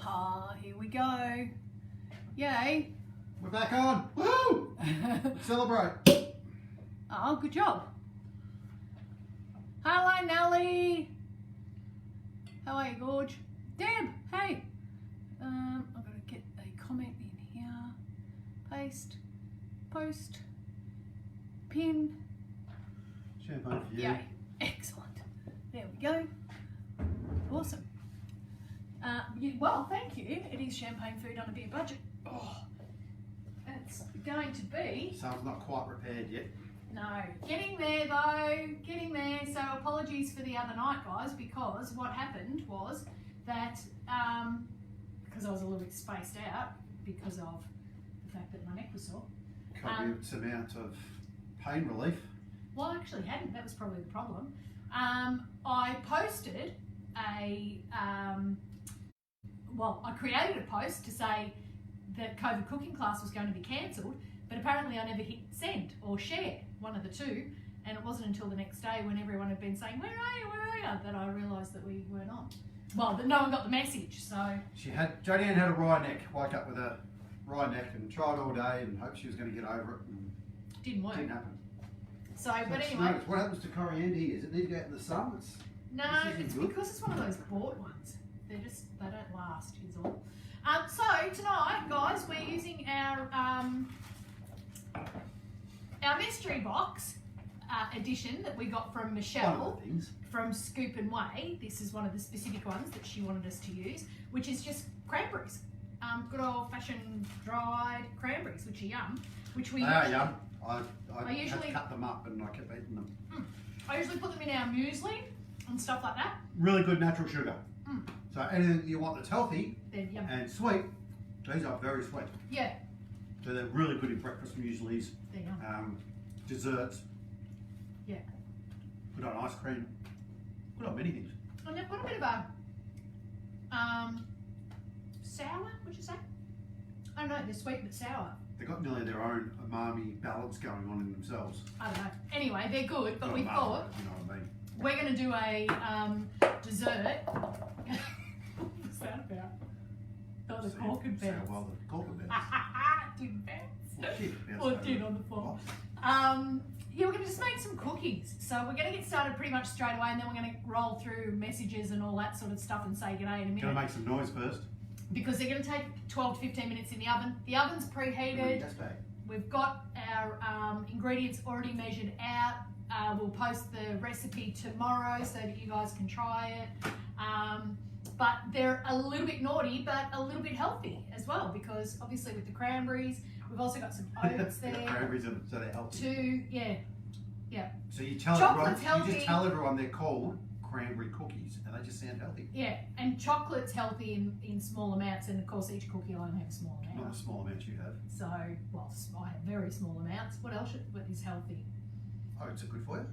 Ah, here we go. Yay. We're back on. Woo! Celebrate. Oh, good job. Hello, Nelly. How are you, Gorge? Deb, hey. I've got to get a comment in here. Paste, post, pin. Champagne for you. Yay. Excellent. There we go. Awesome. Well, thank you. It is champagne food on a beer budget. Oh, it's going to be... So it's not quite repaired yet. No. Getting there, though. Getting there. So apologies for the other night, guys, because what happened was that, because I was a little bit spaced out because of the fact that my neck was sore. Copious amount of pain relief. Well, I actually hadn't. That was probably the problem. I posted a... I created a post to say that COVID cooking class was going to be cancelled, but apparently I never hit send or share, one of the two, and it wasn't until the next day when everyone had been saying, where are you, that I realised that we weren't on. Well, that no one got the message, so... Jodie Ann had a wry neck, woke up with a wry neck and tried all day and hoped she was going to get over it, and didn't work. Didn't happen. So but anyway... What happens to coriander here? Does it need to go out in the sun? No, it's because it's one of those bought ones. They don't last, is all. So tonight, guys, we're using our mystery box edition that we got from Michelle from Scoop and Way. This is one of the specific ones that she wanted us to use, which is just cranberries. Good old-fashioned dried cranberries, which are yum. Which we yum. I usually cut them up and I kept eating them. I usually put them in our muesli and stuff like that. Really good natural sugar. So anything you want that's healthy and sweet, these are very sweet. Yeah. So they're really good in breakfast mueslis, desserts. Yeah. Good on ice cream. Good on many things. And they've got a bit of a sour, would you say? I don't know, they're sweet but sour. They've got nearly their own umami balance going on in themselves. I don't know. Anyway, they're good, but we thought you know what I mean. we're going to do a dessert. What's that about? Oh, the cork and bounce. Well, the cork and bounce. Didn't bounce. Or it did on the floor. Yeah, we're going to just make some cookies. So we're going to get started pretty much straight away, and then we're going to roll through messages and all that sort of stuff and say g'day in a minute. Going to make some noise first. Because they're going to take 12 to 15 minutes in the oven. The oven's preheated. We've got our ingredients already measured out. We'll post the recipe tomorrow so that you guys can try it. But they're a little bit naughty, but a little bit healthy as well, because obviously with the cranberries, we've also got some oats there. The cranberries, so they're healthy. Yeah. So you tell you just tell everyone they're called cranberry cookies, and they just sound healthy. Yeah, and chocolate's healthy in small amounts, and of course each cookie will only have a small amount. Not the small amounts you have. So, well, I have very small amounts. What else is healthy? Oats are good for you.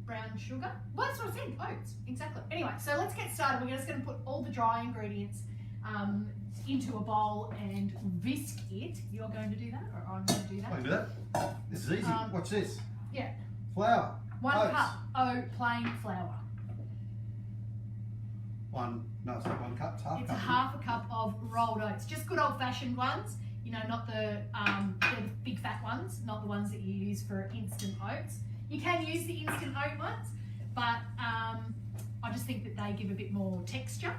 Brown sugar? Well, that's what I think, oats, exactly. Anyway, so let's get started. We're just going to put all the dry ingredients into a bowl and whisk it. You're going to do that, or I'm going to do that? I can do that. This is easy. Watch this. Yeah. Flour. 1 cup, plain flour. It's not 1 cup, it's half a cup. It's half a cup of rolled oats. Just good old-fashioned ones. You know, not the big fat ones, not the ones that you use for instant oats. You can use the instant oat ones, but I just think that they give a bit more texture.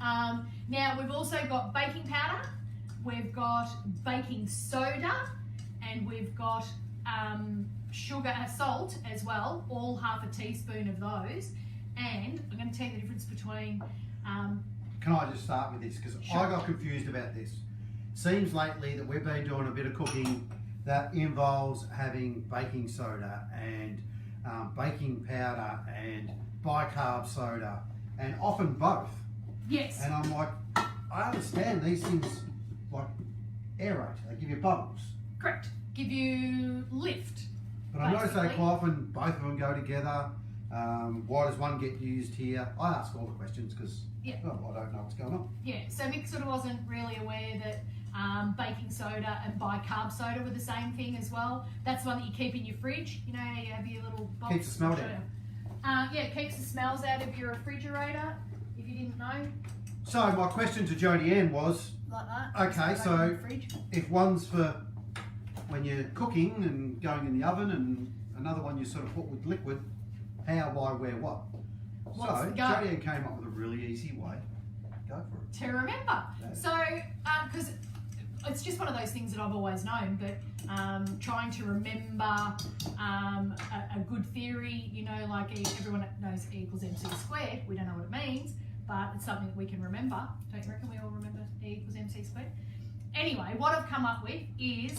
Now we've also got baking powder, we've got baking soda, and we've got sugar and salt as well, all half a teaspoon of those. And I'm going to tell you the difference between... Can I just start with this? Because I got confused about this. Seems lately that we've been doing a bit of cooking that involves having baking soda and baking powder and bicarb soda, and often both. Yes. And I'm like, I understand these things like aerate, they give you bubbles. Correct. Give you lift. But I notice they quite often both of them go together. Why does one get used here? I ask all the questions because I don't know what's going on. Yeah, so Mick sort of wasn't really aware that baking soda and bicarb soda were the same thing as well. That's the one that you keep in your fridge. You know, you have your little box. Keeps the smell down. Yeah, it keeps the smells out of your refrigerator. If you didn't know, So my question to Jodie Ann was, like that. okay, so if one's for when you're cooking and going in the oven and another one you sort of put with liquid, how, why, where, what? What's so Jodie Ann came up with a really easy way. Go for it. To remember. Yeah. So, because it's just one of those things that I've always known, but trying to remember a good theory, you know, like everyone knows E equals MC squared. We don't know what it means, but it's something that we can remember. Don't you reckon we all remember E equals MC squared? Anyway, what I've come up with is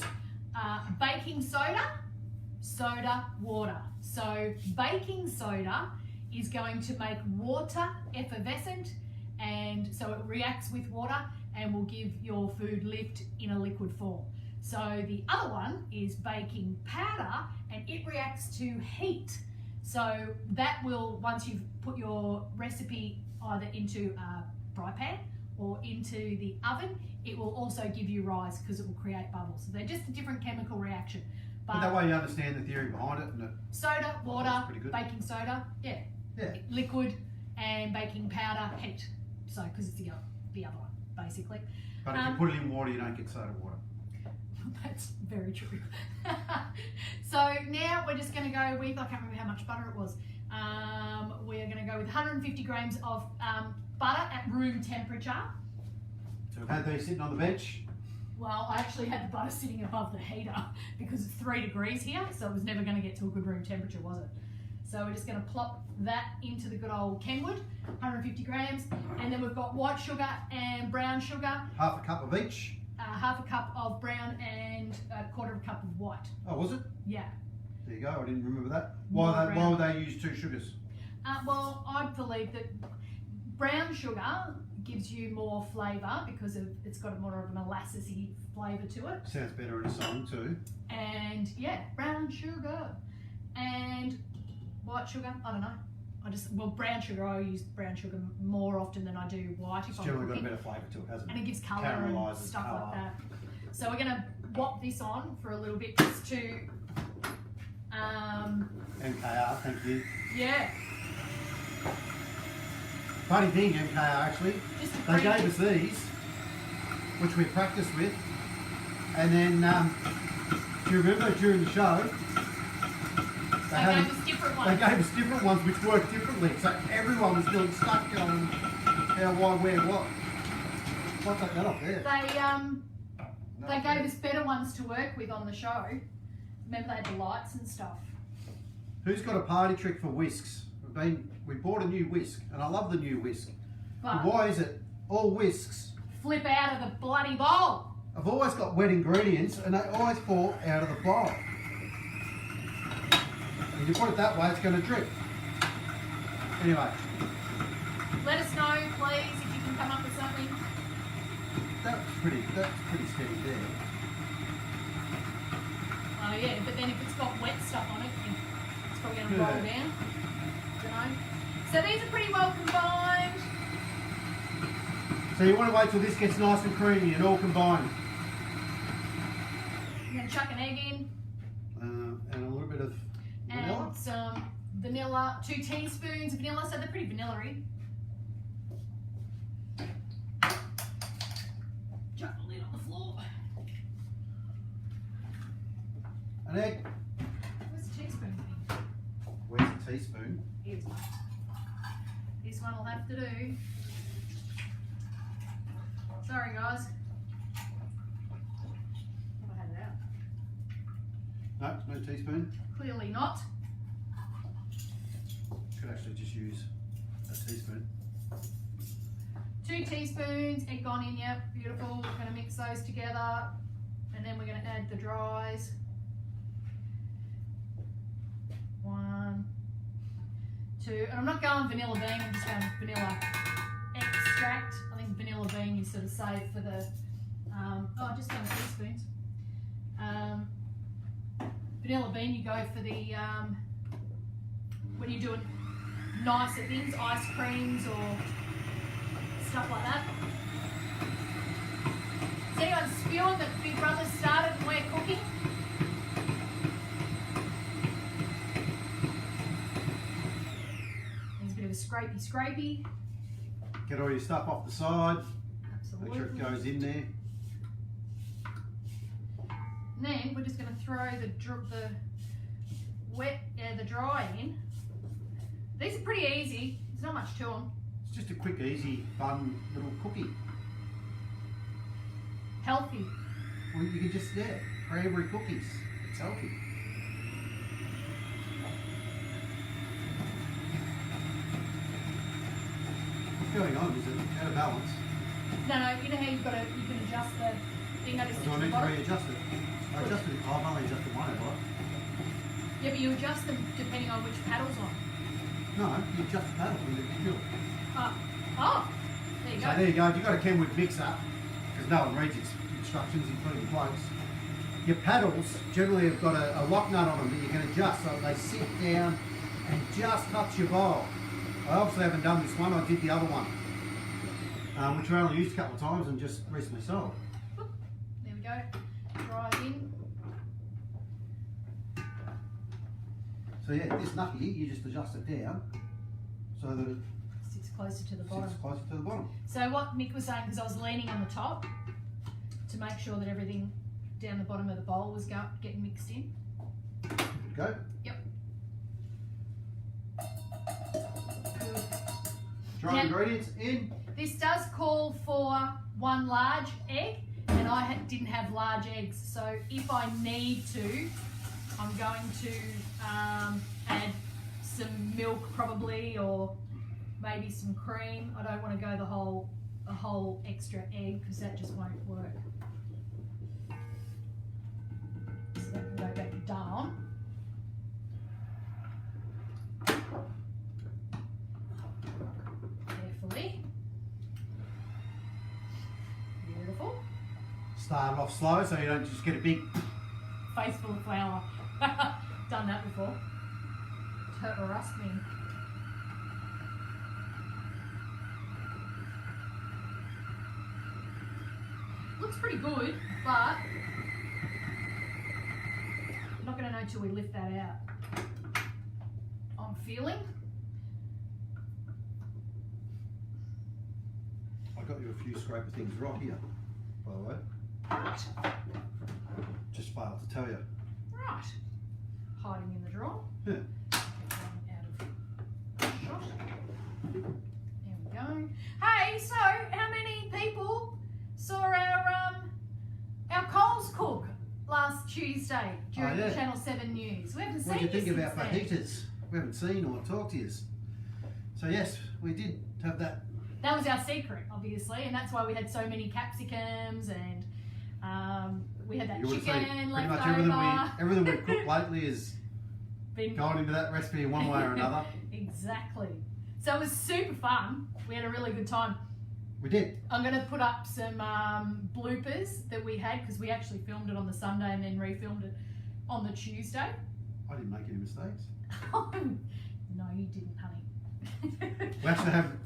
baking soda, soda, water. So baking soda is going to make water effervescent, and so it reacts with water and will give your food lift in a liquid form. So the other one is baking powder, and it reacts to heat. So that will, once you've put your recipe either into a fry pan or into the oven, it will also give you rise because it will create bubbles. So they're just a different chemical reaction. But that way you understand the theory behind it. And soda, water, baking soda, yeah. Liquid, and baking powder, heat. So, because it's the other one, basically. But if you put it in water, you don't get soda water. That's very true. So now we're just going to go with, I can't remember how much butter it was. We're going to go with 150 grams of butter at room temperature. So we've had these sitting on the bench. Well, I actually had the butter sitting above the heater because it's 3 degrees here, so it was never going to get to a good room temperature, was it? So we're just going to plop that into the good old Kenwood, 150 grams. And then we've got white sugar and brown sugar. Half a cup of each. Half a cup of brown and a quarter of a cup of white. Oh, was it? Yeah. There you go, I didn't remember that. Why would they use 2 sugars? Well, I believe that brown sugar gives you more flavour because it's got more of an molasses-y flavour to it. Sounds better in a song too. And yeah, brown sugar. And white sugar, I don't know. Brown sugar, I use brown sugar more often than I do white. It's generally got a better flavour to it, hasn't it? And it gives colour and stuff like that. So we're going to whop this on for a little bit just to... MKR, thank you. Yeah. Funny thing, MKR actually, they gave us these, which we practiced with, and then, do you remember during the show, They gave us different ones. They gave us different ones which worked differently, so everyone was feeling stuck going, how, why, where, what. I'll take that off there. They gave us better ones to work with on the show. Remember they had the lights and stuff. Who's got a party trick for whisks? We bought a new whisk, and I love the new whisk. But why is it all whisks flip out of the bloody bowl? I've always got wet ingredients, and they always fall out of the bowl. If you put it that way, it's going to drip. Anyway. Let us know, please, if you can come up with something. That's pretty steady there. Oh yeah, but then if it's got wet stuff on it, it's probably going to roll down. Don't know. So these are pretty well combined. So you want to wait till this gets nice and creamy and all combined. I'm going to chuck an egg in. And a little bit of vanilla. And some vanilla, 2 teaspoons of vanilla, so they're pretty vanilla-y. Chuck the lid on the floor. An egg. Where's the teaspoon thing? Where's the teaspoon? Here's one. This one will have to do. Sorry guys. I had it out. No teaspoon. Clearly not. Could actually just use a teaspoon. 2 teaspoons, egg gone in, yep, beautiful. We're going to mix those together, and then we're going to add the dries. 1, 2, and I'm not going vanilla bean, I'm just going vanilla extract. I think vanilla bean is sort of saved for the, just going teaspoons. Vanilla bean, you go for the, when you're doing nicer things, ice creams or stuff like that. Is anyone spewing that Big Brother started and we're cooking? There's a bit of a scrapey. Get all your stuff off the side. Absolutely. Make sure it goes in there. And then we're just going to throw the dry in. These are pretty easy. There's not much to them. It's just a quick, easy, fun little cookie. Healthy. Well, you can just, cranberry cookies. It's healthy. What's going on? Is it out of balance? No, you know how you can adjust the thing that is Do I need to readjust it? I adjusted it. I've only adjusted one, have I? Yeah, but you adjust them depending on which paddle's on. No, you adjust the paddle with the fuel. There you So go. there you go. You've got a Kenwood mixer, because no one reads its instructions, including blokes. Your paddles generally have got a lock nut on them that you can adjust so they sit down and just touch your bowl. I obviously haven't done this one, I did the other one, which I only used a couple of times and just recently sold. There we go. Dry it in. So yeah, this nucky, you just adjust it down so that it Sits closer to the bottom. sits closer to the bottom. So what Mick was saying, because I was leaning on the top to make sure that everything down the bottom of the bowl was getting mixed in. Good to go. Yep. Dry Now, ingredients in. This does call for 1 large egg, and I didn't have large eggs, so if I need to, I'm going to add some milk probably, or maybe some cream. I don't want to go a whole extra egg because that just won't work. So that can go back down. Carefully. Beautiful. Start off slow so you don't just get a big. Face full of flour. Done that before. Trust me. Looks pretty good, but you're not going to know till we lift that out. I'm feeling. I got you a few scraper things right here, by the way. Right. Just failed to tell you. Right. Hiding in the drawer. Yeah. Out of shot. There we go. Hey, so how many people saw our Coles cook last Tuesday during the Channel 7 news? We haven't seen What do you think since about then. fajitas? We haven't seen or talked to you. So yes, we did have that. That was our secret, obviously, and that's why we had so many capsicums, and we had that You would chicken say pretty left much over. everything we've cooked lately has Been gone into that recipe in one way or another. Exactly. So it was super fun. We had a really good time. We did. I'm going to put up some bloopers that we had, because we actually filmed it on the Sunday and then refilmed it on the Tuesday. I didn't make any mistakes. No, you didn't, honey.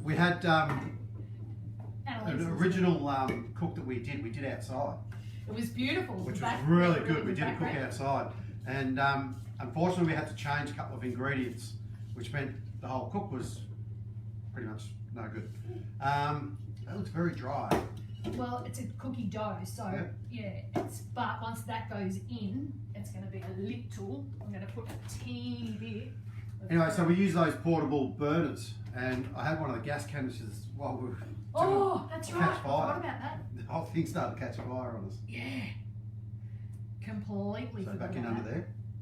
We had Annalise's an original cook that we did outside. It was beautiful. Which The was back- really the good. We did a cook background. outside. And unfortunately we had to change a couple of ingredients, which meant the whole cook was pretty much no good. That looks very dry. Well, it's a cookie dough, so but once that goes in, it's going to be a little. I'm going to put a teeny bit. Anyway, so we use those portable burners, and I had one of the gas canisters while we were that's catch right. I fire. forgot about that. The whole thing started to catch fire on us. Yeah. Completely So forgot back in about under that.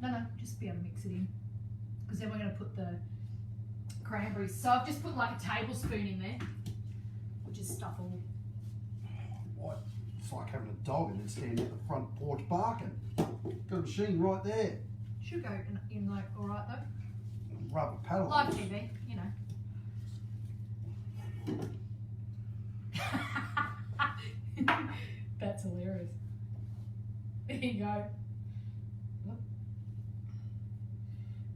there. No, just be able to mix it in. Because then we're going to put the cranberries. So I've just put like a tablespoon in there, which is stuff all. What? It's like having a dog and then standing at the front porch barking. Got a machine right there. Should go in like all right though. Rubber paddle. Live TV, you know. That's hilarious. There you go.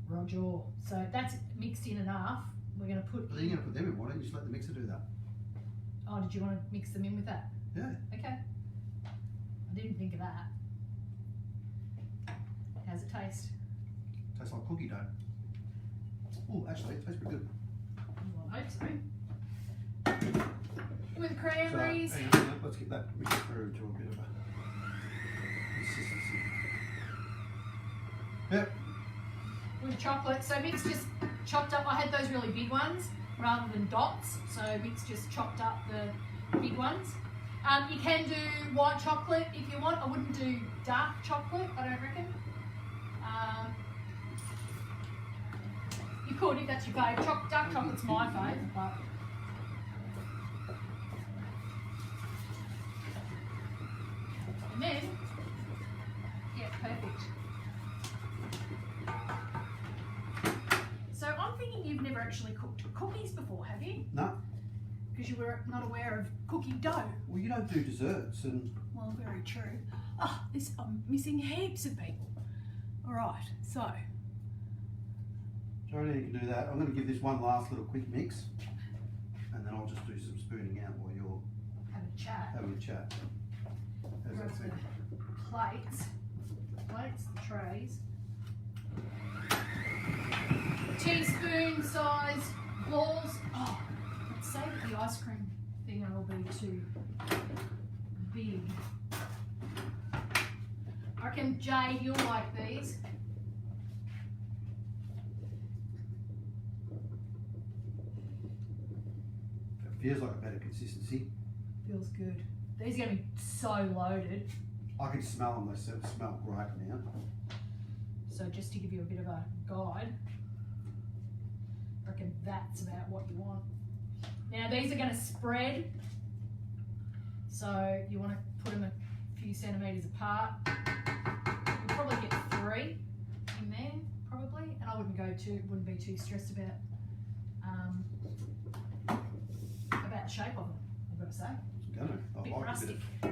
Roger. So that's mixed in enough. We're going to put. But then you're going to put them in. Why don't you just let the mixer do that? Oh, did you want to mix them in with that? Yeah. Okay. I didn't think of that. How's it taste? Tastes like cookie dough. Oh, actually, it tastes pretty good. Well, I hope so. with cranberries. So, hang on, let's get that mixed through to a bit of a consistency. Yep. With chocolate. So Mick's just chopped up. I had those really big ones rather than dots. So Mick's just chopped up the big ones. You can do white chocolate if you want. I wouldn't do dark chocolate, I don't reckon. You could if that's your favourite. Dark chocolate's my favourite, but and then, yeah, perfect. So I'm thinking you've never actually cooked cookies before, have you? No. Because you were not aware of cooking dough. Well, you don't do desserts and... Well, very true. Oh, I'm missing heaps of people. All right, so... Jodie, you can do that. I'm going to give this one last little quick mix, and then I'll just do some spooning out while you're having a chat. How's that sound? Plates, the trays. Teaspoon size balls. Oh, let's say that the ice cream thing will be too big. I reckon, Jade, you'll like these. Feels like a better consistency. Feels good. These are going to be so loaded. I can smell them, they smell great now. So just to give you a bit of a guide, I reckon that's about what you want. Now these are going to spread, so you want to put them a few centimetres apart. You'll probably get 3 in there, probably, and I wouldn't be too stressed about the shape of them, I've got to say. It's going to. Bit rustic. Yeah.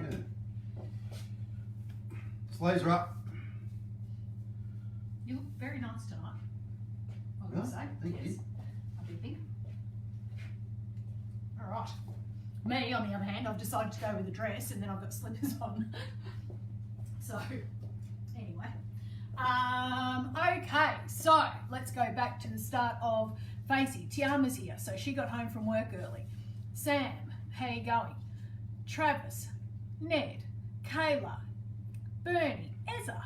Sleeves are up. You look very nice tonight, I've got to say. Thank you. I do think. All right. Me, on the other hand, I've decided to go with a dress and then I've got slippers on. So, anyway. Okay, so let's go back to the start of Facey. Tiama's here, so she got home from work early. Sam, how you going? Travis, Ned, Kayla, Bernie, Ezza,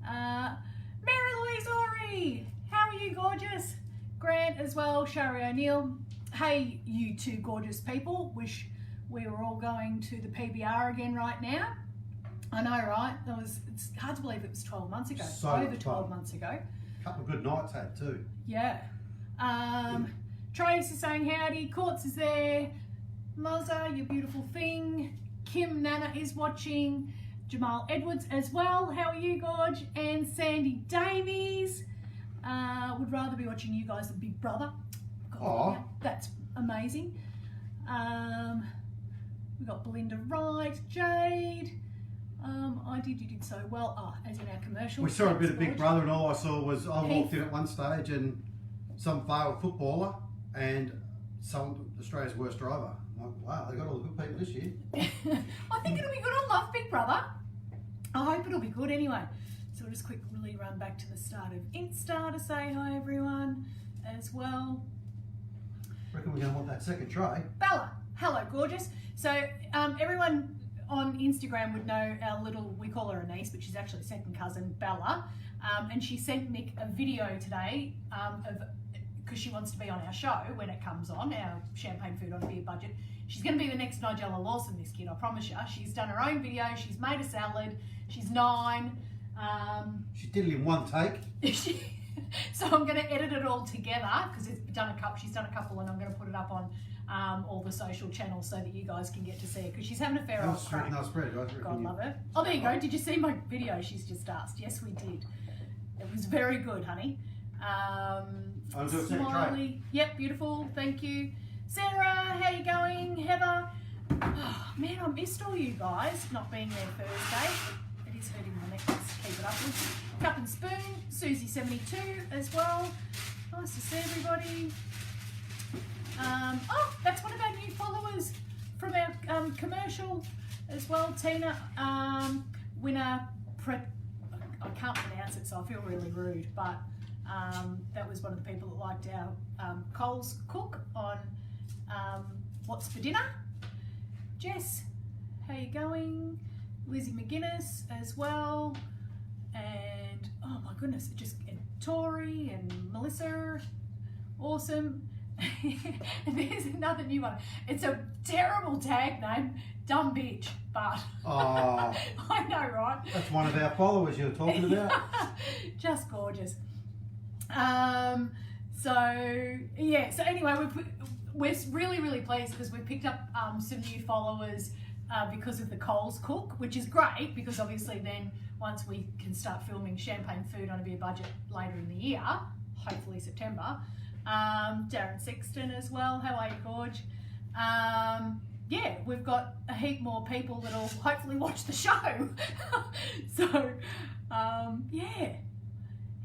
Mary Louise Ori, how are you, gorgeous? Grant as well, Shari O'Neill. Hey, you two gorgeous people. Wish we were all going to the PBR again right now. I know, right? It's hard to believe it was 12 months ago. So over 12 months ago. A couple of good nights had too. Yeah. Trace is saying howdy. Courts is there. Muzza, you beautiful thing. Kim Nana is watching. Jamal Edwards as well. How are you, Gorge? And Sandy Davies. Would rather be watching you guys than Big Brother. God, yeah, that's amazing. We've got Belinda Wright, Jade. You did so well. As in our commercial. We saw a bit of Big Brother, and all I saw was I walked in at one stage and some failed footballer and Australia's worst driver. I'm like, wow, they got all the good people this year. I think it'll be good. I love Big Brother. I hope it'll be good anyway. So we'll just quickly run back to the start of Insta to say hi everyone as well. Reckon we're going to want that second tray. Bella, hello gorgeous. So everyone on Instagram would know our little, we call her a niece, but she's actually second cousin, Bella. And she sent Mick a video today because she wants to be on our show when it comes on, our champagne food on a beer budget. She's going to be the next Nigella Lawson, this kid, I promise you. She's done her own video, she's made a salad, she's 9. She did it in one take. So I'm going to edit it all together because she's done a couple and I'm going to put it up on all the social channels so that you guys can get to see it because she's having a fair old crack. God love it. Oh, there you go. Did you see my video? She's just asked. Yes, we did. It was very good, honey. Smiley. Yep, beautiful. Thank you. Sarah, how you going? Heather. Oh, man, I missed all you guys not being there Thursday. It is hurting my neck. Let's keep it up. Cup and Spoon. Susie72 as well. Nice to see everybody. Oh, that's one of our new followers from our commercial as well. Tina, winner. I can't pronounce it, so I feel really rude, but that was one of the people that liked our Coles cook on what's for dinner. Jess, how you going? Lizzie McGuinness as well. And oh my goodness, and Tori and Melissa. Awesome. And there's another new one. It's a terrible tag name, Dumb Bitch, but oh, I know, right? That's one of our followers you're talking about. Just gorgeous. So yeah, so anyway, we're really, really pleased because we picked up some new followers because of the Coles Cook, which is great because obviously then once we can start filming champagne food on a beer budget later in the year, hopefully September. Darren Sexton as well. How are you, Gorge? Yeah, we've got a heap more people that'll hopefully watch the show. So, yeah.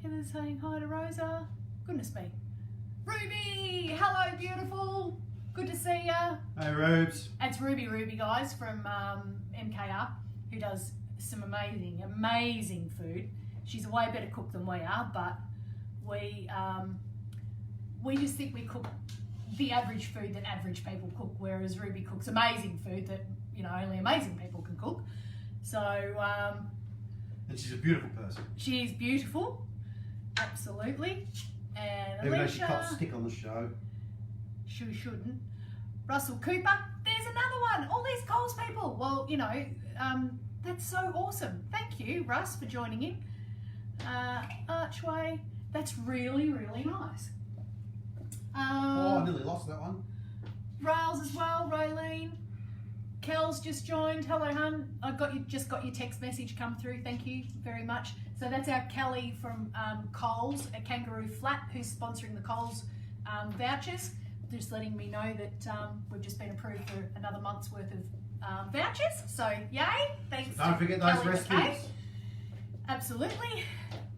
Heather's saying hi to Rosa. Goodness me. Ruby, hello, beautiful. Good to see ya. Hey, Rubes. It's Ruby, guys, from MKR, who does some amazing food. She's a way better cook than we are, but we just think we cook the average food that average people cook, whereas Ruby cooks amazing food that, only amazing people can cook. So, and she's a beautiful person. She is beautiful, absolutely. And even Alicia, though she cops stick on the show. She shouldn't. Russell Cooper, there's another one. All these Coles people. Well, that's so awesome. Thank you, Russ, for joining in. Archway, that's really, really nice. I nearly lost that one. Rails as well, Raylene. Kel's just joined. Hello, hun. Just got your text message come through. Thank you very much. So that's our Kelly from Coles at Kangaroo Flat, who's sponsoring the Coles vouchers. Just letting me know that we've just been approved for another month's worth of vouchers. So yay! Thanks. So don't forget those recipes. Absolutely.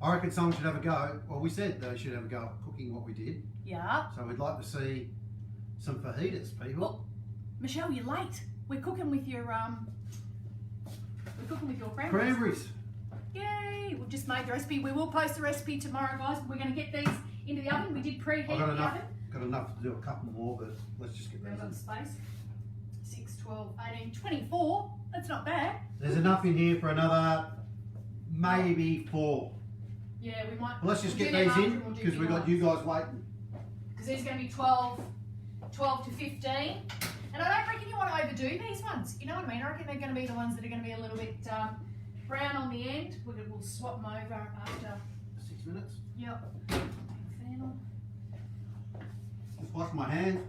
I reckon someone should have a go. Well, we said they should have a go at cooking what we did. Yeah. So we'd like to see some fajitas, people. Well, Michelle, you're late. We're cooking with your cranberries. Cranberries. Yay! We've just made the recipe. We will post the recipe tomorrow, guys. We're going to get these into the oven. We did preheat the oven. Got enough to do a couple more, but let's just get those in. Space. 6, 12, 18, 24. That's not bad. There's enough in here for another maybe 4. Yeah, we might. Well, let's just get these in because we've got you guys waiting. Because these are going to be 12 to 15. And I don't reckon you want to overdo these ones. You know what I mean? I reckon they're going to be the ones that are going to be a little bit brown on the end. We'll swap them over after 6 minutes. Yep. Just wash my hands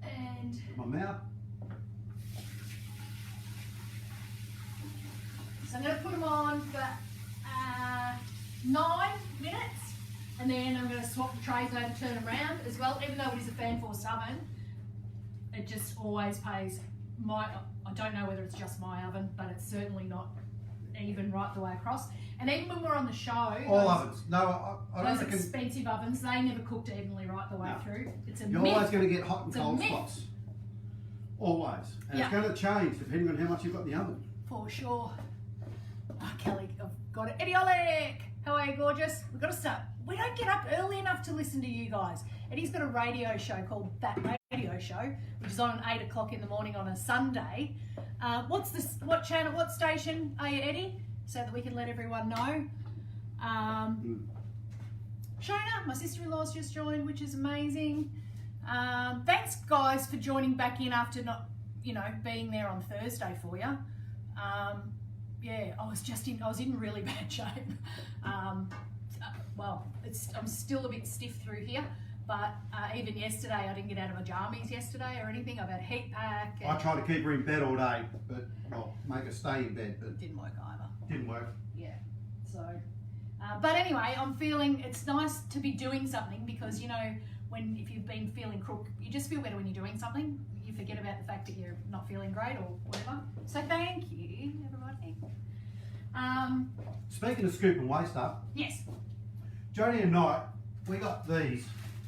and my mouth. So I'm going to put them on for 9 minutes, and then I'm going to swap the trays over, turn them around as well. Even though it is a fan force oven, it just always pays I don't know whether it's just my oven, but it's certainly not even right the way across. And even when we're on the show, all ovens. No, I don't those reckon. Expensive ovens, they never cooked evenly right the way through. It's a You're myth. always going to get hot and cold spots. Always. And it's going to change depending on how much you've got in the oven. For sure. Oh, Kelly, I've got it. Eddie Oleg, how are you, gorgeous? We've got to start. We don't get up early enough to listen to you guys. Eddie's got a radio show called That Radio Show, which is on at 8 o'clock in the morning on a Sunday. What channel, what station are you, Eddie? So that we can let everyone know. Shona, my sister-in-law's just joined, which is amazing. Thanks, guys, for joining back in after not, being there on Thursday for you. Yeah, I was in really bad shape. Well, I'm still a bit stiff through here, but even yesterday, I didn't get out of my jammies yesterday or anything. I've had heat pack. I tried to keep her in bed all day, but make her stay in bed, but didn't work either. Didn't work. Yeah. So, but anyway, I'm feeling it's nice to be doing something because if you've been feeling crook, you just feel better when you're doing something. You forget about the fact that you're not feeling great or whatever. So thank you, everybody. Speaking of scoop and waste up. Yes. Jodie and I, we got these,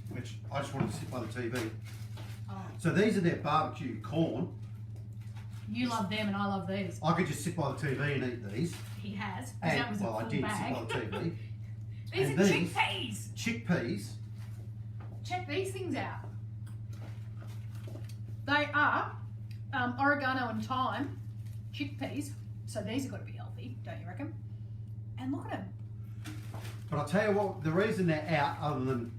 which I just wanted to sit by the TV. Oh. So these are their barbecue corn. You love them and I love these. I could just sit by the TV and eat these. He has. And, that was I did sit by the TV. These are chickpeas. Chickpeas. Check these things out. They are oregano and thyme chickpeas. So these have got to be healthy, don't you reckon? And look at them. But I'll tell you what, the reason they're out, other than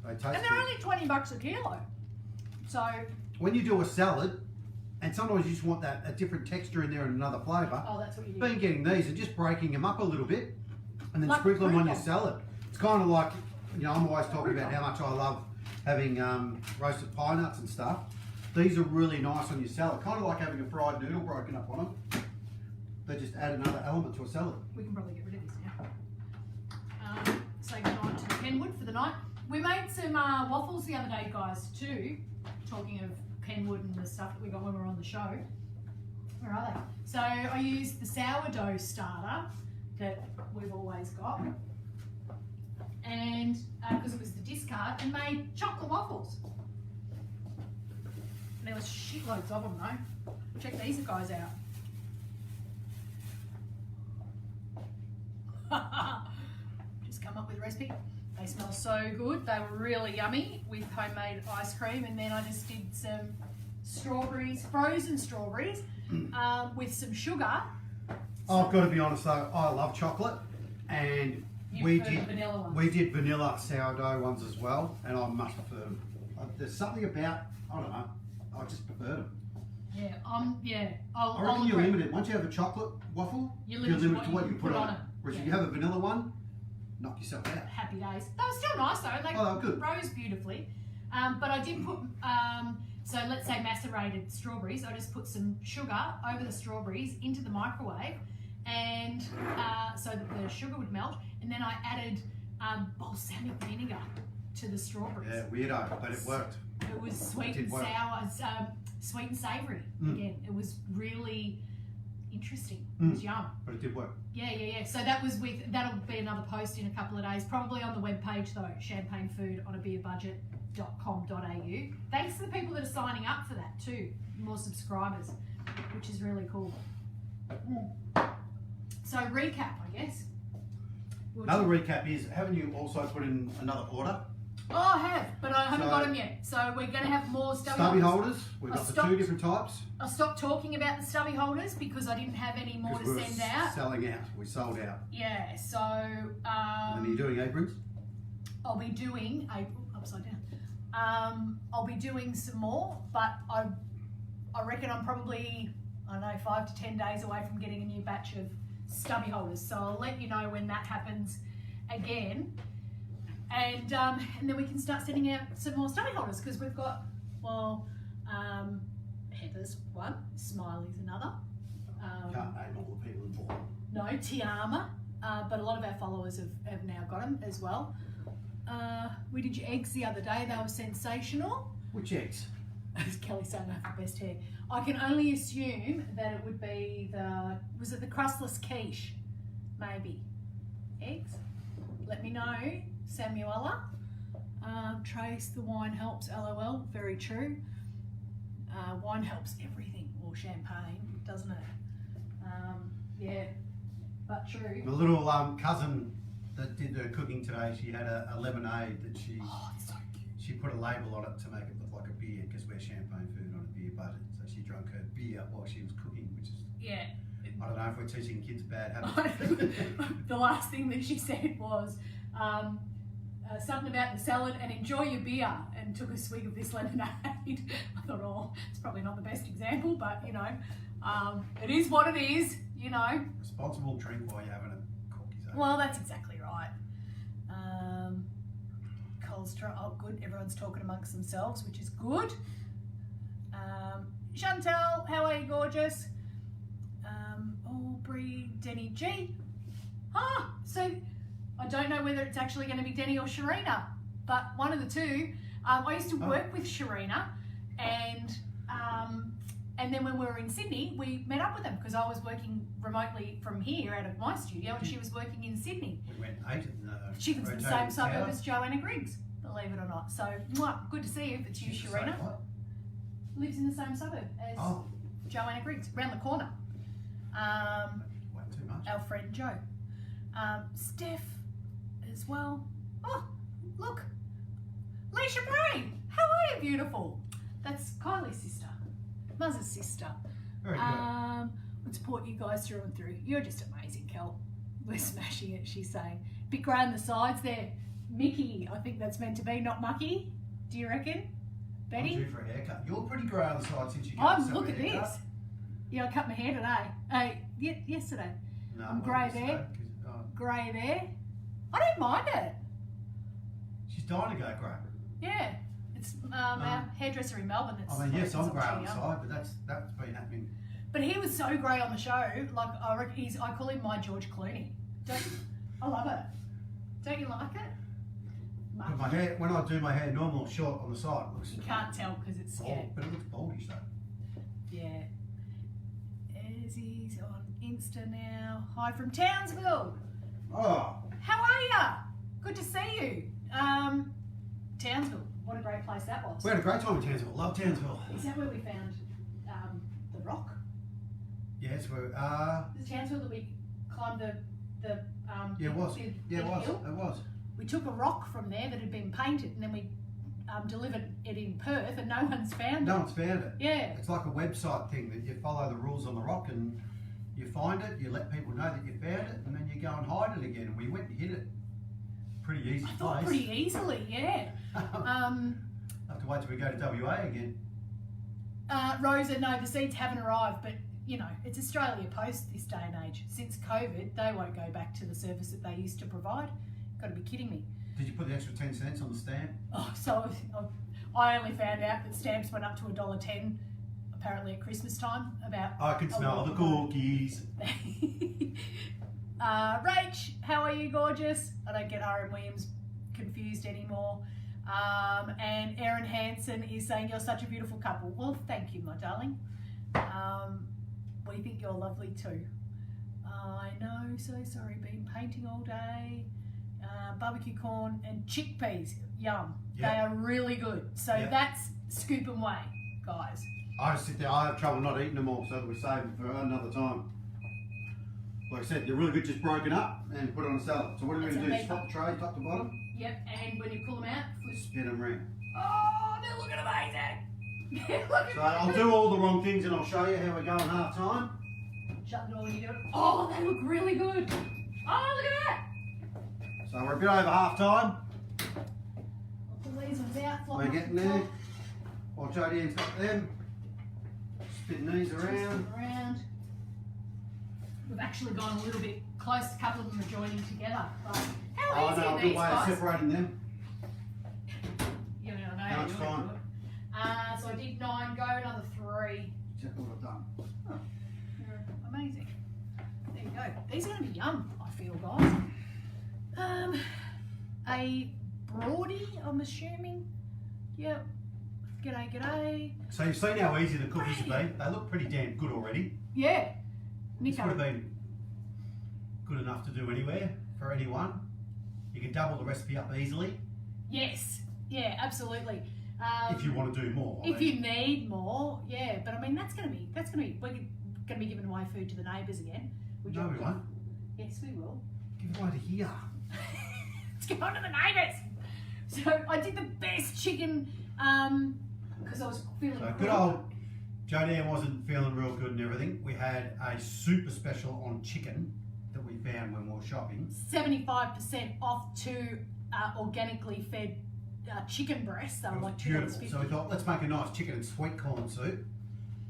they taste And they're only $20 a kilo. So when you do a salad, and sometimes you just want a different texture in there and another flavour. Oh, that's what you do. Been getting these and just breaking them up a little bit, and then Like sprinkle them on your Prolife. salad. It's kind of like, I'm always talking about how much I love having roasted pine nuts and stuff. These are really nice on your salad, kind of like having a fried noodle broken up on them. They just add another element to a salad. We can probably get rid of this now. Say goodnight to the Kenwood for the night. We made some waffles the other day, guys, too. Talking of Kenwood and the stuff that we got when we were on the show. Where are they? So I used the sourdough starter that we've always got. And because it was the discard, and made chocolate waffles. And there was shitloads of them though. Check these guys out. Just come up with a recipe. They smell so good. They were really yummy with homemade ice cream, and then I just did some strawberries, frozen strawberries, with some sugar. I've got to be honest though, I love chocolate, and we did vanilla sourdough ones as well, and I much prefer them. There's something about, I don't know, I just prefer them. Yeah, I reckon you're limited. Once you have a chocolate waffle, you're limited to what you put on it. Whereas if you have a vanilla one, knock yourself out. Happy days. They were still nice though. They were good. Rose beautifully. But I did put, so let's say macerated strawberries. I just put some sugar over the strawberries into the microwave, and so that the sugar would melt. And then I added balsamic vinegar to the strawberries. Yeah, weirdo, but it worked. It was sweet and sour, sweet and savoury. Again, it was really interesting. It was yum. But it did work. Yeah. So that'll be another post in a couple of days, probably on the webpage though, champagnefoodonAbeerBudget.com.au. Thanks to the people that are signing up for that too, more subscribers, which is really cool. So recap, I guess. Another recap is, haven't you also put in another order? Oh, I have, but I haven't got them yet. So we're going to have more stubby holders. We've got the two different types. I stopped talking about the stubby holders because I didn't have any more to send out. Selling out. We sold out. Yeah, so... and then are you doing aprons? I'll be doing... upside down. I'll be doing some more, but I reckon I'm probably, I don't know, 5 to 10 days away from getting a new batch of stubby holders. So I'll let you know when that happens again. And then we can start sending out some more stubby holders because we've got, Heather's one, Smiley's another. Can't name all the people involved. No, Tiama, but a lot of our followers have now got them as well. We did your eggs the other day, they were sensational. Which eggs? Kelly's saying I have the best hair. I can only assume that it would be was it the crustless quiche? Maybe. Eggs? Let me know. Samuela. Trace, the wine helps, LOL. Very true. Wine helps everything, or champagne, doesn't it? Yeah, but true. My little cousin that did the cooking today, she had a lemonade that she so cute. She put a label on it to make it look like a beer because we're champagne food on a beer budget. So she drank her beer while she was cooking, which is I don't know if we're teaching kids bad habits. The last thing that she said was something about the salad and enjoy your beer, and took a swig of this lemonade. I thought, it's probably not the best example, but you know, it is what it is, you know. Responsible drink while you're having a cookie. Well, that's exactly right. Colstra, good. Everyone's talking amongst themselves, which is good. Chantel, how are you, gorgeous? Aubrey, Denny G. So I don't know whether it's actually going to be Denny or Sharina, but one of the two. I used to work with Sharina, and then when we were in Sydney, we met up with them because I was working remotely from here out of my studio, and she was working in Sydney. We went 8 She lives in the same suburb as Joanna Griggs, believe it or not. So, good to see you. If it's you, Sharina. Lives in the same suburb as Joanna Griggs, round the corner. Too much. Our friend Joe. Steph as well. Oh, look. Leisha Bray, how are you, beautiful? That's Kylie's sister. Muz's sister. Very good. Would support you guys through and through. You're just amazing, Kel. We're smashing it, she's saying. Bit grey on the sides there. Mickey, I think that's meant to be, not Mucky. Do you reckon? Betty? I'm due for a haircut. You're pretty grey on the side since you got Look at this. Yeah, I cut my hair today. Yesterday. No, I'm grey there. Grey there. I don't mind it. She's dying to go grey. Yeah. It's our hairdresser in Melbourne. That's yes, I'm grey on the side, but that's been happening. But he was so grey on the show. Like I reckon I call him my George Clooney. I love it. Don't you like it? But my hair, when I do my hair normal, short on the side, it looks. You can't tell because it's but it looks baldish though. Yeah. He's on Insta now. Hi from Townsville. Oh. How are ya? Good to see you. Townsville. What a great place that was. We had a great time in Townsville. Love Townsville. Is that where we found the rock? Yes, we're. Is Townsville that we climbed the yeah, it was. Big It was. We took a rock from there that had been painted, and then we delivered it in Perth, and no one's found it. No one's found it. Yeah. It's like a website thing that you follow the rules on the rock, and you find it, you let people know that you found it, and then you go and hide it again. And we went and hit it. Pretty easy place. I thought pretty easily, yeah. Have to wait till we go to WA again. Rosa, no, the seeds haven't arrived, but you know, it's Australia Post this day and age. Since COVID, they won't go back to the service that they used to provide. Got to be kidding me. Did you put the extra 10 cents on the stamp? Oh, so I only found out that stamps went up to $1.10 apparently at Christmas time. I can smell the cookies. Rach, how are you, gorgeous? I don't get R.M. Williams confused anymore. And Erin Hansen is saying you're such a beautiful couple. Well, thank you, my darling. We think you're lovely too. I know, so sorry. Been painting all day. Barbecue corn and chickpeas, yum. Yep. They are really good. So that's scoop and weigh, guys. I just sit there. I have trouble not eating them all, so that we save them for another time. Like I said, they're really good just broken up and put on a salad. So what are we going to do? Top the tray, top to bottom? Yep, and when you pull them out, spin them round. Oh, they're looking amazing. So I'll do all the wrong things and I'll show you how we go in half time. Shut the door when you do it. Oh, they look really good. Oh, look at that. So we're a bit over half time. I'll pull these ones out. We're getting there. While Jodianne's got them. Spin these around. We've actually gone a little bit close. A couple of them are joining together. But how easy are a these, good way of separating them. You know, I know. That's fine. So I did 9, go another 3. Check what I've done. Oh, you're amazing. There you go. These are going to be yum, I feel, guys. A Broadie, I'm assuming. Yep. G'day. So you've seen how easy the cookies have been. They look pretty damn good already. Yeah. This would have been good enough to do anywhere for anyone. You can double the recipe up easily. Yes. Yeah, absolutely. If you want to do more. If you need more, yeah. But I mean, that's gonna be. We're going to be giving away food to the neighbours again. No, we won't. Yes, we will. Give it away to here. Let's go on to the neighbours. So I did the best chicken because I was feeling. So good old Jodianne wasn't feeling real good and everything. We had a super special on chicken that we found when we were shopping. 75% off 2 organically fed chicken breasts. They were like beautiful. So we thought, let's make a nice chicken and sweet corn soup.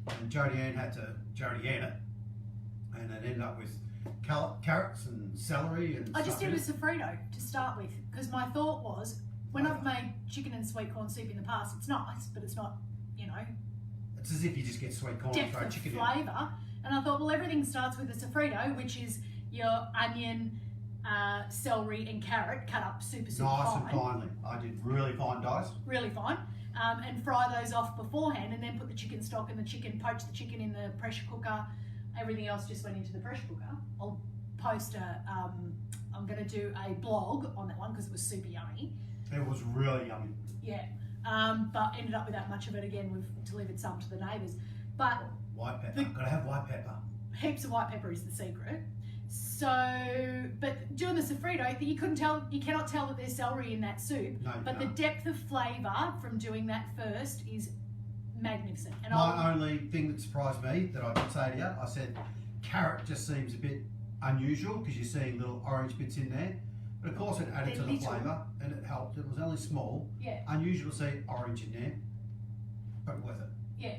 And Jodianne had to Jodianne it, and it ended up with carrots and celery and. I just did a sofrito to start with because my thought was when I've made chicken and sweet corn soup in the past, it's nice, but it's not, you know. It's as if you just get sweet corn and throw chicken in. Flavour. And I thought, well, everything starts with a sofrito, which is your onion, celery and carrot cut up super fine. Nice and finely. I did really fine dice. Really fine. And fry those off beforehand and then put the chicken stock and poach the chicken in the pressure cooker. Everything else just went into the pressure cooker. I'll post I'm going to do a blog on that one because it was super yummy. It was really yummy. Yeah. But ended up with that much of it again. We've delivered some to the neighbours. But white pepper. Gotta have white pepper. Heaps of white pepper is the secret. So, but doing the sofrito, you cannot tell that there's celery in that soup. No, but the depth of flavour from doing that first is magnificent. And my only thing that surprised me that I did say to you, I said carrot just seems a bit unusual because you're seeing little orange bits in there. But of course it added to the flavour and it helped. It was only small. Yeah. Unusual to see orange in there, but worth it. Yeah.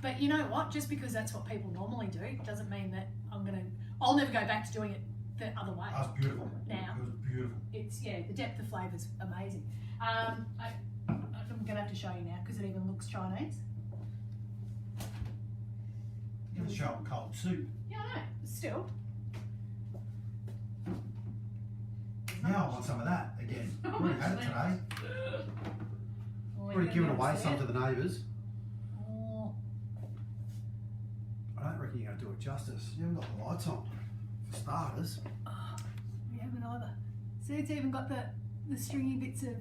But you know what? Just because that's what people normally do doesn't mean that I'll never go back to doing it the other way. That was beautiful. Now. It was beautiful. It's, the depth of flavour's amazing. I'm going to have to show you now because it even looks Chinese. You're going to show them cold soup. Yeah, I know. Still. Now I want some of that again. We've already had it today. Already given away some to the neighbours. Oh. I don't reckon you're going to do it justice. You haven't got the lights on, for starters. Oh, we haven't either. See, it's even got the stringy bits of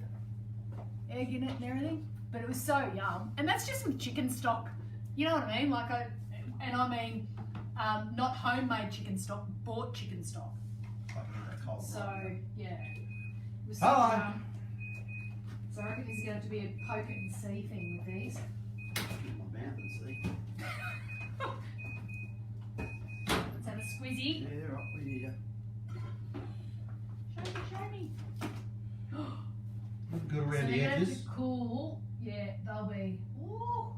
egg in it and everything. But it was so yum. And that's just with chicken stock. You know what I mean? Like I mean not homemade chicken stock, bought chicken stock. So, yeah. It was so yum. So I reckon this is going to have to be a poke it and see thing with these. My mouth and see. Let's have a squizzy. Yeah, right for you. Show me. Look good around so the they're edges. Going to cool. Yeah, they'll be. Ooh.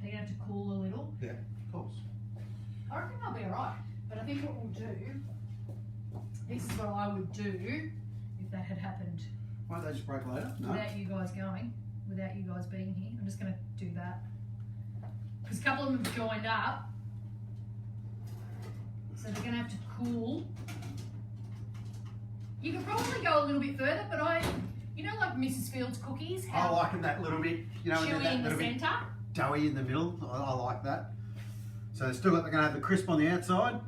They're going to have to cool a little. Yeah, of course. I reckon they'll be alright. But I think what we'll do. This is what I would do if that had happened. Won't they just break later? No. Without you guys going, without you guys being here. I'm just going to do that. Because a couple of them have joined up. So they're going to have to cool. You could probably go a little bit further, but you know like Mrs. Fields cookies? I like it that little bit, you know, chewy that in the little bit centre. doughy in the middle. I like that. So they're going to have the crisp on the outside.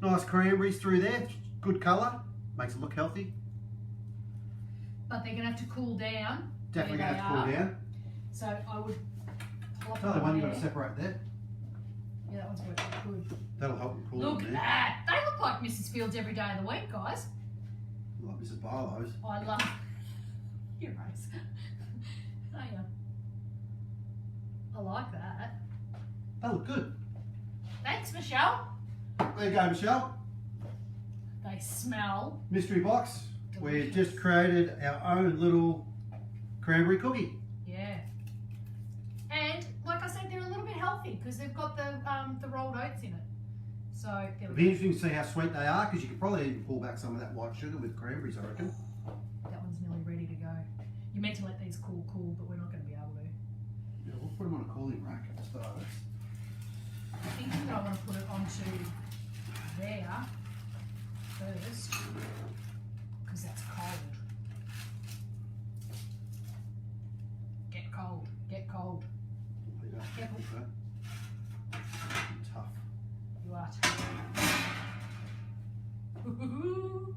Nice cranberries through there, good colour, makes it look healthy. But they're going to have to cool down. Definitely going to have to cool down. So I would plop Tell the one you've got to separate there. Yeah, that one's working good. That'll help them cool Look them at there. that. They look like Mrs. Fields every day of the week, guys. Like Mrs. Barlow's. I love your race. Oh yeah. I like that. They look good. Thanks, Michelle. There you go, Michelle. They smell. Mystery box. Delicious. We've just created our own little cranberry cookie. Yeah. And like I said, they're a little bit healthy because they've got the rolled oats in it. So It'll be interesting to see how sweet they are because you could probably even pull back some of that white sugar with cranberries, I reckon. That one's nearly ready to go. You're meant to let these cool, but we're not going to be able to. Yeah, we'll put them on a cooling rack at the start. I'm thinking that I want to put it onto there first because that's cold. Get cold, get cold. Careful. Tough. You are tough. Woohoo!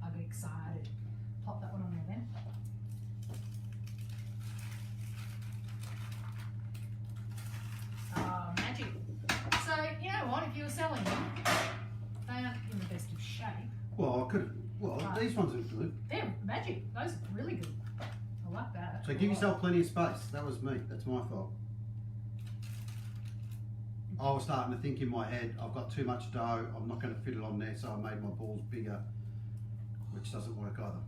I'll get excited. Pop that one on there then. Oh, magic. So, you know what? If you were selling them, they aren't in the best of shape. Well, these ones are good. They're magic. Those are really good. I like that. So give yourself plenty of space. That was me. That's my fault. I was starting to think in my head, I've got too much dough. I'm not going to fit it on there, so I made my balls bigger, which doesn't work either.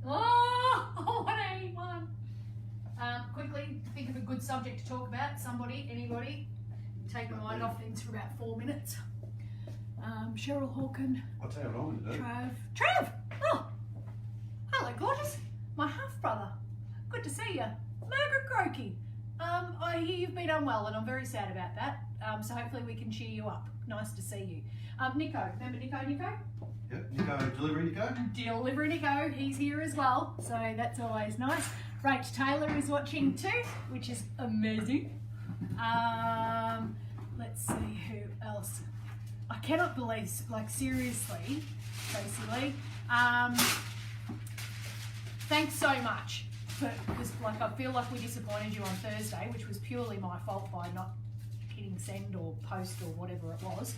Oh, I want to eat one. Quickly, think of a good subject to talk about. Somebody, anybody, take your mind off things for about 4 minutes. Cheryl Hawken. I'll tell you what I'm going to do. Trav! Oh! Hello, gorgeous. My half-brother. Good to see you. Margaret Grokey. I hear you've been unwell and I'm very sad about that. So hopefully we can cheer you up. Nice to see you. Nico. Remember Nico? Yep, Nico, delivery Nico. Delivery Nico. He's here as well. So that's always nice. Rach Taylor is watching too, which is amazing. Let's see who else. I cannot believe, like seriously, basically. Thanks so much because like I feel like we disappointed you on Thursday, which was purely my fault by not hitting send or post or whatever it was.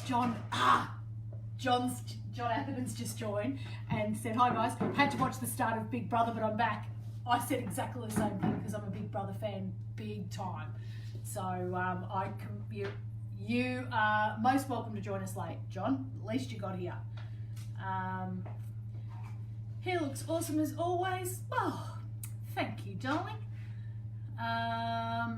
John, John Atherton's just joined and said, "Hi guys, had to watch the start of Big Brother, but I'm back." I said exactly the same thing because I'm a Big Brother fan, big time. So you are most welcome to join us late, John. At least you got here. Hair looks awesome as always. Oh, thank you, darling. I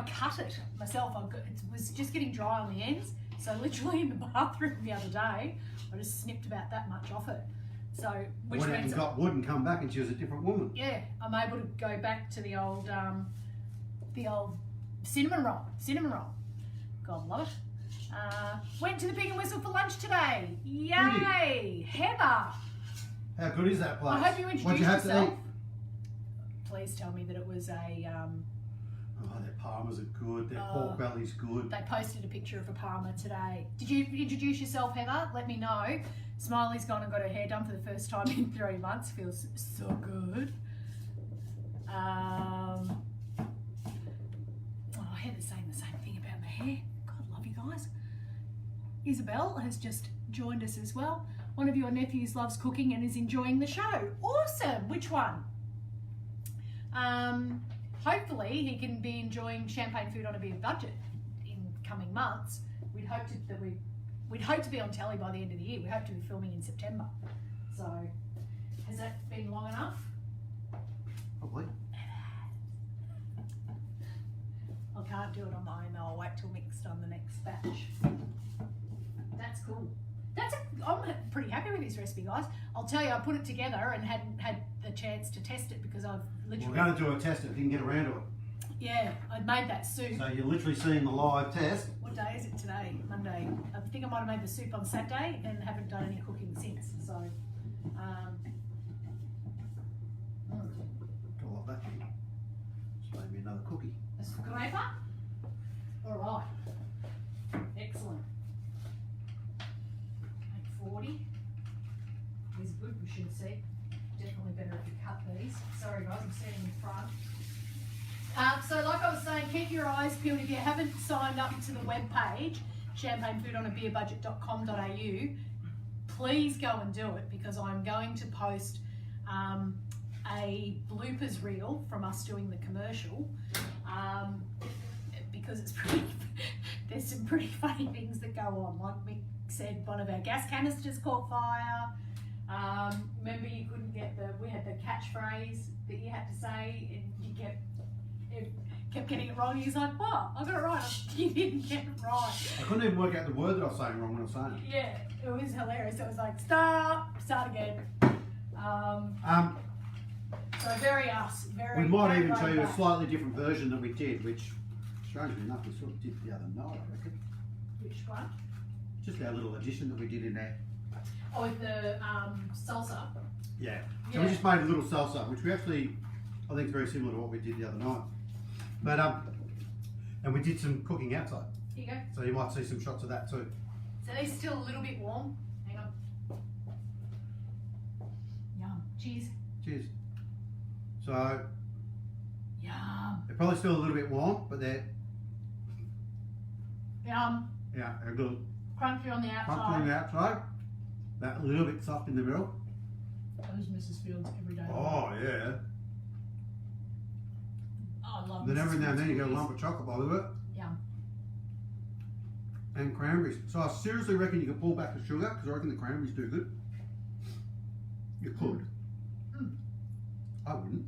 cut it myself. It was just getting dry on the ends. So literally in the bathroom the other day, I just snipped about that much off it. So which went out means and got wood and come back and she was a different woman. Yeah, I'm able to go back to the old cinnamon roll. God love it. Went to the Pig and Whistle for lunch today. Yay! Heather. How good is that place? I hope you introduced What'd you have yourself. to eat? Please tell me that it was a. Oh, their parmas are good. Their pork belly's good. They posted a picture of a parma today. Did you introduce yourself, Heather? Let me know. Smiley's gone and got her hair done for the first time in 3 months. Feels so good. Heather's saying the same thing about my hair. God love you guys. Isabel has just joined us as well. One of your nephews loves cooking and is enjoying the show. Awesome. Which one? Hopefully he can be enjoying champagne food on a bit of budget in coming months. We'd hope to be on telly by the end of the year. We hope to be filming in September. So has that been long enough? Probably. I can't do it on my own though. I'll wait till Mick's done the next batch. That's cool. I'm pretty happy with this recipe, guys. I'll tell you, I put it together and hadn't had the chance to test it because I've literally... We're going to do a test if you can get around to it. Yeah, I made that soup. So you're literally seeing the live test. What day is it today? Monday. I think I might have made the soup on Saturday and haven't done any cooking since. So, Got a lot back here. Just maybe another cookie. a scraper? All right. Excellent. 840 is good, we should see. Definitely better if you cut these. Sorry guys, I'm sitting in front. So like I was saying, keep your eyes peeled. If you haven't signed up to the webpage, champagnefoodonabierbudget.com.au, please go and do it because I'm going to post a bloopers reel from us doing the commercial because it's pretty, there's some pretty funny things that go on. Like Mick said, one of our gas canisters caught fire. Remember you couldn't get we had the catchphrase that you had to say and you kept getting it wrong. He's like, "What? I got it right." You didn't get it right. I couldn't even work out the word that I was saying wrong when I was saying it. Yeah, it was hilarious. It was like, start again. So very us. Very. We might very even show you a back. slightly different version that we did, which, strangely enough, we sort of did the other night, I reckon. Which one? Just our little addition that we did in there. Oh, with the salsa. Yeah. So we just made a little salsa, which we actually, I think, is very similar to what we did the other night. But and we did some cooking outside. Here you go. So you might see some shots of that too. So they're still a little bit warm. Hang on. Yum. Cheers. Cheers. So Yum. they're probably still a little bit warm, but they're Yum. yeah, they're good. Crunchy on the outside. Crunchy on the outside. That little bit soft in the middle. Those Mrs. Fields every day. Oh yeah. Oh, I love Then Mrs. every now and then you get a Fields lump of chocolate by with it. Yum. And cranberries. So I seriously reckon you could pull back the sugar because I reckon the cranberries do good. You could. Mm. I wouldn't.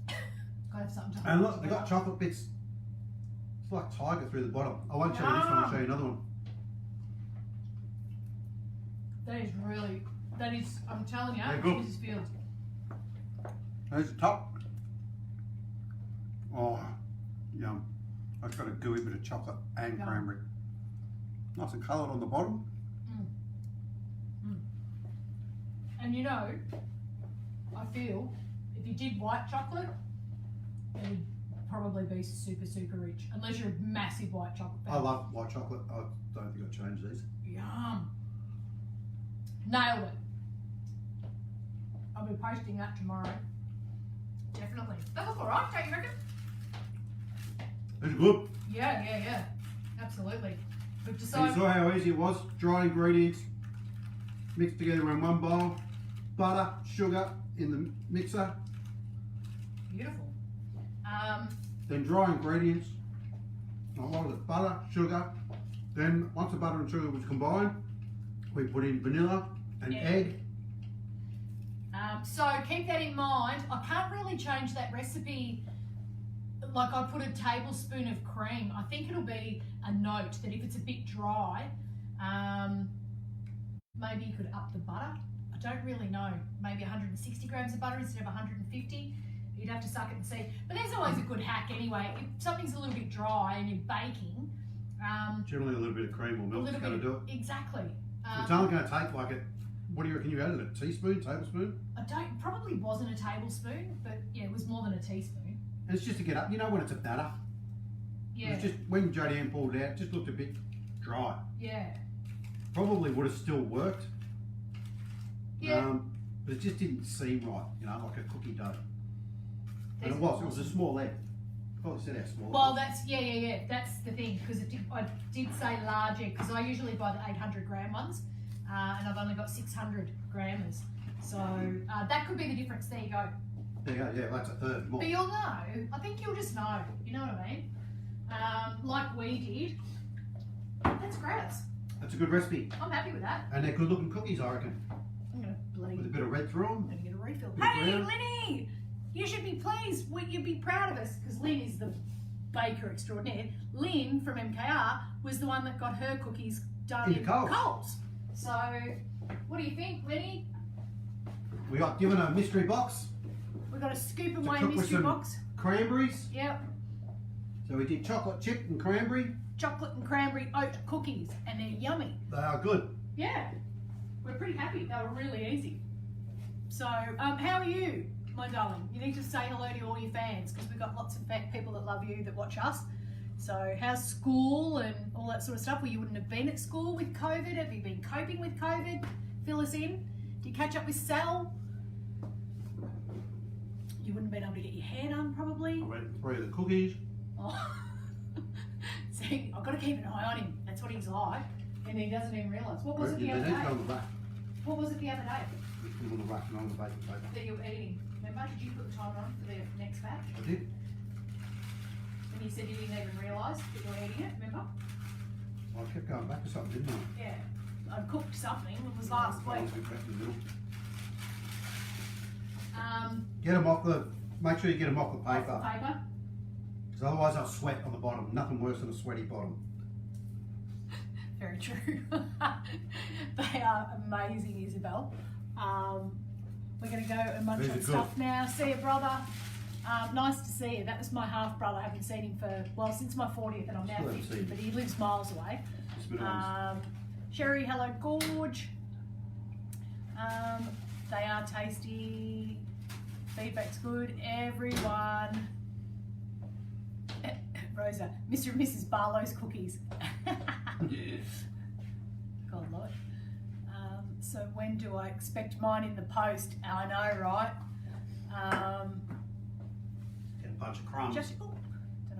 Gotta have something to And hold look, they together. got chocolate bits. It's like tiger through the bottom. I won't show you this one, I'll show you another one. That is, I'm telling you, They're good. Mrs. Fields. There's the top. Oh, yum. It's got a gooey bit of chocolate and Yum. cranberry. Nice and coloured on the bottom. Mm. Mm. And you know, I feel if you did white chocolate, it would probably be super, super rich. Unless you're a massive white chocolate fan. I love white chocolate. I don't think I'd change these. Yum. Nailed it. I'll be posting that tomorrow. Definitely. That look alright, don't you reckon? It's good. Yeah. Absolutely. We've And decided. you saw how easy it was. Dry ingredients mixed together in one bowl. Butter, sugar in the mixer. Beautiful. Then dry ingredients. I wanted it butter, sugar. Then once the butter and sugar was combined, we put in vanilla and egg. So keep that in mind. I can't really change that recipe. Like I put a tablespoon of cream. I think it'll be a note that if it's a bit dry, maybe you could up the butter. I don't really know. Maybe 160 grams of butter instead of 150. You'd have to suck it and see. But there's always a good hack anyway. If something's a little bit dry and you're baking, Generally a little bit of cream or milk is going to do it. Exactly. It's only going to take like what do you reckon you added? A teaspoon, tablespoon? Probably wasn't a tablespoon, but yeah, it was more than a teaspoon. And it's just to get up. You know when it's a batter? Yeah. It's just when Jodie Ann pulled it out, it just looked a bit dry. Yeah. Probably would have still worked. Yeah. But it just didn't seem right, like a cookie dough. And it was a small egg. Probably said how small. Well, that's that's the thing, because I did say large egg, because I usually buy the 800-gram ones, and I've only got 600 grammers. So that could be the difference. There you go. There you go. Yeah, that's a third more. But you'll know. I think you'll just know. You know what I mean? Like we did. That's great. That's a good recipe. I'm happy with that. And they're good looking cookies, I reckon. I'm gonna With a bit of red through them. I'm gonna get a refill. Hey, Linny! You should be pleased. You'd be proud of us, because Lynn is the baker extraordinaire. Lynn from MKR was the one that got her cookies done in Coles. So, what do you think, Lenny? We got given a mystery box. We got a scoop away mystery box. Cranberries. Yep. So we did chocolate chip and cranberry. Chocolate and cranberry oat cookies, and they're yummy. They are good. Yeah, we're pretty happy. They were really easy. So, how are you, my darling? You need to say hello to all your fans, because we've got lots of people that love you that watch us. So, how's school and all that sort of stuff? Well, you wouldn't have been at school with COVID. Have you been coping with COVID? Fill us in. Did you catch up with Sal? You wouldn't have been able to get your hair done, probably. I went through the cookies. Oh. See, I've got to keep an eye on him. That's what he's like. And he doesn't even realise. What was it the other day? What was it the other day? On the rack and on the baking paper. That you were eating. Remember, did you put the timer on for the next batch? I did. And you said you didn't even realise that you were eating it, remember? Well, I kept going back to something, didn't I? Yeah. I cooked something. It was last week. Get them off the, make sure you get them off the paper. Off the paper? Because otherwise they'll sweat on the bottom. Nothing worse than a sweaty bottom. Very true. They are amazing, Isabel. We're going to go and munch on stuff now. See you, brother. Nice to see you. That was my half brother. I haven't seen him for, well, since my 40th, and I'm now 50, but he lives miles away. Sherry, hello, Gorge. They are tasty. Feedback's good. Everyone. Rosa, Mr. and Mrs. Barlow's cookies. God, Lord. So when do I expect mine in the post? I know, right? Get a bunch of crumbs. Don't know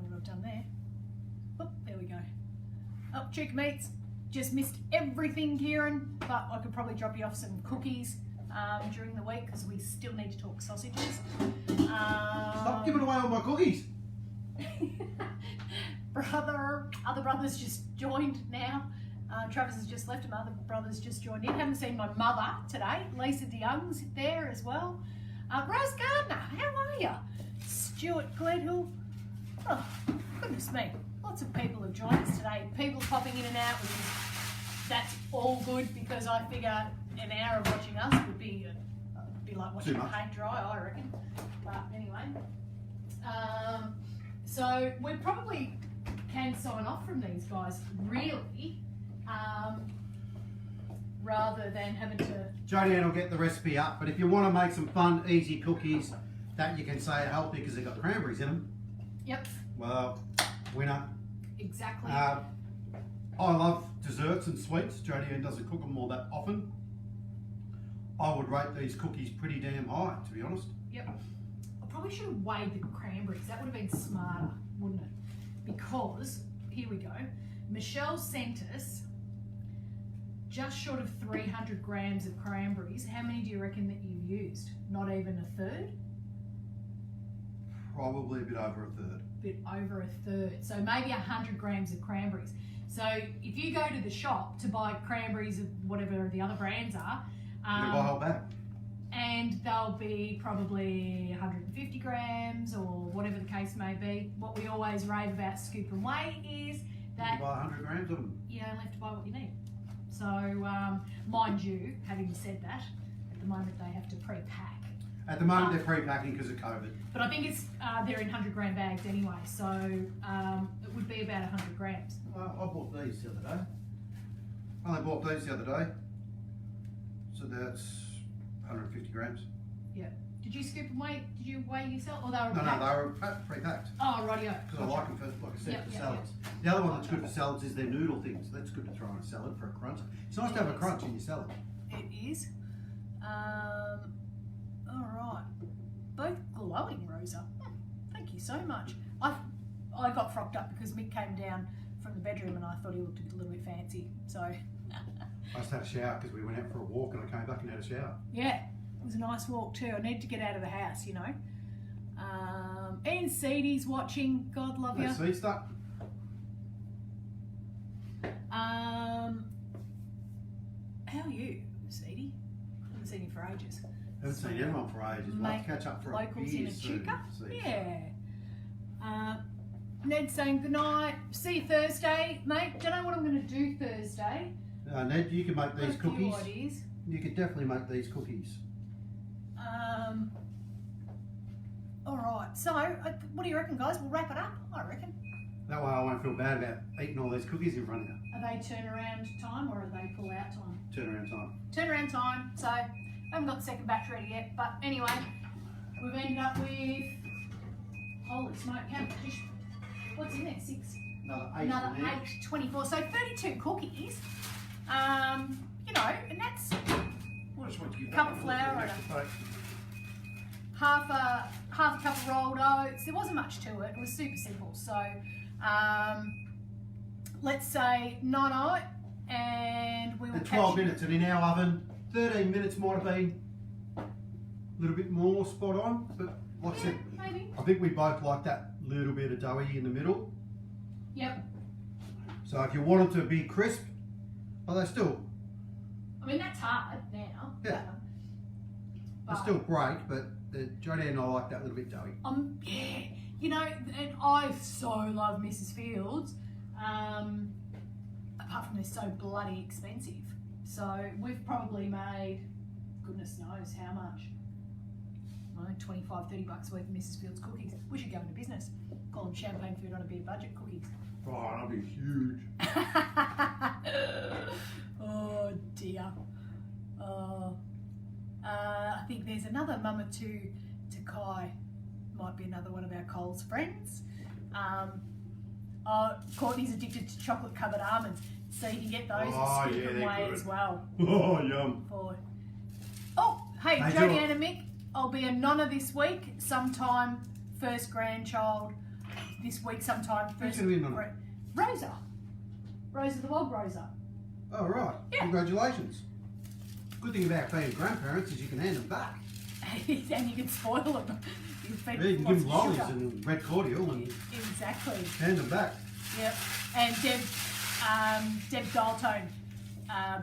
what I've done there. Oh, there we go. Oh, chick meats. Just missed everything, Kieran, but I could probably drop you off some cookies during the week, because we still need to talk sausages. Stop giving away all my cookies. Other brothers just joined now. Travis has just left, and other brothers just joined in. Haven't seen my mother today. Lisa DeYoung's there as well. Rose Gardner, how are you? Stuart Gledhill. Oh, goodness me. Lots of people have joined us today. People popping in and out. That's all good, because I figure an hour of watching us would be like watching paint dry, I reckon. But anyway. So we probably can sign off from these guys, really, rather than having to... Jodie Ann will get the recipe up, but if you want to make some fun, easy cookies that you can say are healthy because they've got cranberries in them. Yep. Well, winner. Exactly. I love desserts and sweets. Jodie Ann doesn't cook them all that often. I would rate these cookies pretty damn high, to be honest. Yep. I probably should have weighed the cranberries. That would have been smarter, wouldn't it? Because, here we go, Michelle sent us just short of 300 grams of cranberries. How many do you reckon that you used? Not even a third? Probably a bit over a third. Bit over a third. So maybe 100 grams of cranberries. So if you go to the shop to buy cranberries of whatever the other brands are, you buy a whole bag. And they'll be probably 150 grams or whatever the case may be. What we always rave about Scoop and Weigh is that you buy 100 grams of them. You only have to buy what you need. So, mind you, having said that, at the moment they have to pre-pack. At the moment they're pre-packing because of COVID. But I think it's they're in 100 gram bags anyway, so it would be about 100 grams. I bought these the other day. I only bought these the other day. So that's 150 grams. Yeah. Did you scoop and weigh? Did you weigh yourself? Or they were No, they were pre-packed. Oh, rightio. Because I like them for, like I said, for salads. The other one that's good for salads is their noodle things. That's good to throw in a salad for a crunch. It's nice to have a crunch in your salad. It is. All right. Both glowing, Rosa. Thank you so much. I got frocked up because Mick came down from the bedroom and I thought he looked a little bit fancy. So. I just had a shower because we went out for a walk and I came back and had a shower. Yeah. It was a nice walk too. I need to get out of the house, you know. Ian Seedy's watching. God love you. Seed stuff. How are you, Seedy? I haven't seen you for ages. Haven't seen anyone for ages. We'll have to catch up for a beer soon. Yeah. Ned's saying good night. See you Thursday, mate. Do you know what I'm going to do Thursday? Ned, you can make these cookies. Ideas. You could definitely make these cookies. All right. So, what do you reckon, guys? We'll wrap it up. I reckon. That way, I won't feel bad about eating all these cookies in front of you. Are they turnaround time or are they pull out time? Turnaround time. Turnaround time. So, I haven't got the second batch ready yet, but anyway, we've ended up with holy smoke. How much? What's in there? 6. Another 8. 24. So 32 cookies. You know, and that's a cup of flour and half a cup of rolled oats. There wasn't much to it. It was super simple. So let's say 9 and we will. And 12 minutes, and in our oven, 13 minutes might have been a little bit more spot on, but like I said, maybe. I think we both like that little bit of doughy in the middle. Yep. So if you want them to be crisp, but they're still. I mean, that's hard now. Yeah. They're still great, but Jodie and I like that little bit doughy. Yeah. You know, and I so love Mrs. Fields. Apart from they're so bloody expensive. So we've probably made, goodness knows how much. I don't know, 25, $30 worth of Mrs. Fields cookies. We should go into business. Call them champagne food on a beer budget cookies. Oh, that'd be huge. Oh dear. I think there's another Mama to Kai. Might be another one of our Coles friends. Courtney's addicted to chocolate covered almonds, so you can get those at Scoop and Weigh as well. Oh, yum. Hey, Jodie and Mick, I'll be a nonna this week, sometime first grandchild this week, sometime first. Who's going to be a nonna? Rosa the Bog Rosa. Oh, right. Yeah. Congratulations. Good thing about being grandparents is you can hand them back. And you can spoil them. You can give them lollies and red cordial and exactly. Hand them back. Yep. And Deb Daltone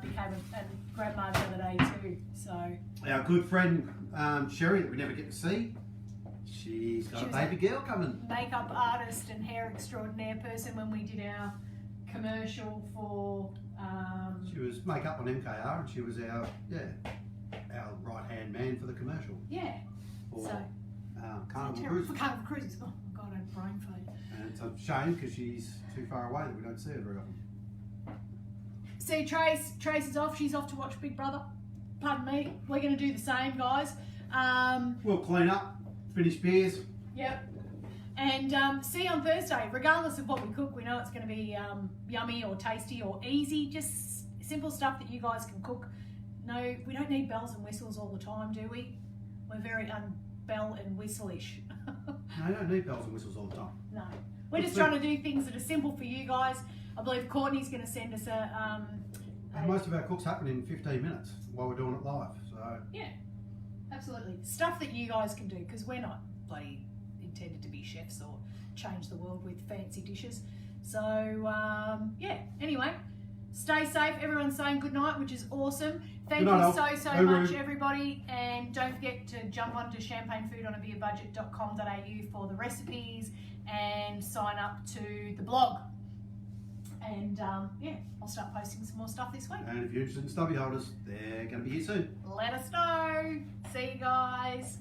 became a grandma the other day too. So our good friend Sherry that we never get to see, she's got a baby girl coming. Makeup artist and hair extraordinaire person when we did our commercial for. She was makeup on MKR and she was our right hand man for the commercial. Yeah. For Carnival Cruises. For Carnival Cruises. Oh my God, I had brain fade. And it's a shame because she's too far away that we don't see her very often. See, Trace is off. She's off to watch Big Brother. Pardon me. We're going to do the same, guys. We'll clean up, finish beers. Yep. And see you on Thursday. Regardless of what we cook, we know it's going to be yummy or tasty or easy. Just simple stuff that you guys can cook. No, we don't need bells and whistles all the time, do we? We're very bell and whistle-ish. No, you don't need bells and whistles all the time. No. We're just trying to do things that are simple for you guys. I believe Courtney's going to send us and most of our cooks happen in 15 minutes while we're doing it live. So yeah, absolutely. Stuff that you guys can do, because we're not bloody intended to be chefs or change the world with fancy dishes. So yeah, anyway, stay safe. Everyone's saying good night, which is awesome. Thank you so much, everybody. And don't forget to jump onto champagnefoodonabudget.com.au for the recipes and sign up to the blog. And yeah, I'll start posting some more stuff this week. And if you're interested in stubby holders, they're going to be here soon. Let us know. See you guys.